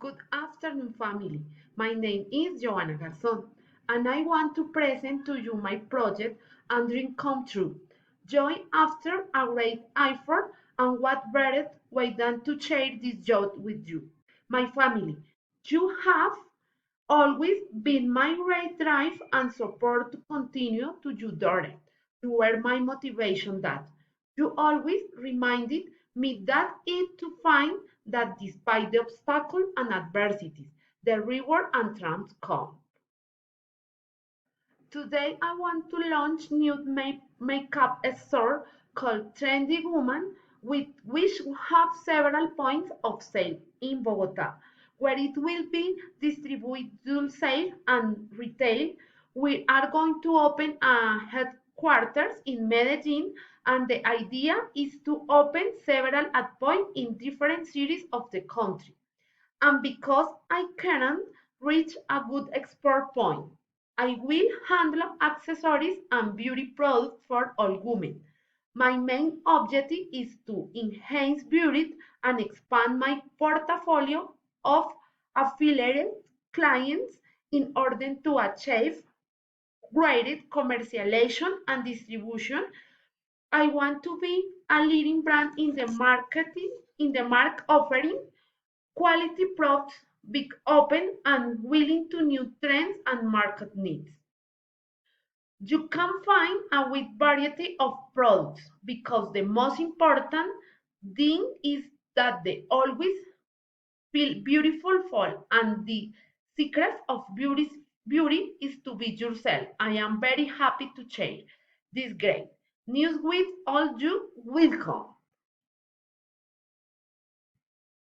Good afternoon, family. My name is Joanna Garzon, and I want to present to you my project and dream come true. Joy after a great effort, and what better way than to share this joy with you, my family. You have always been my great drive and support to continue to do better. You were my motivation that you always reminded me that it to find that despite the obstacles and adversities, the reward and triumph come. Today I want to launch new makeup store called Trendy Woman, with which will have several points of sale in Bogota, where it will be distributed wholesale and retail. We are going to open a headquarters in Medellin, and the idea is to open several at point in different cities of the country. And because I cannot reach a good export point, I will handle accessories and beauty products for all women. My main objective is to enhance beauty and expand my portfolio of affiliated clients in order to achieve greater commercialization and distribution. I want to be a leading brand in the marketing, in the market offering quality products, big open and willing to new trends and market needs. You can find a wide variety of products because the most important thing is that they always feel beautiful for, and the secret of beauty is to be yourself. I am very happy to share this great news with all you. Welcome.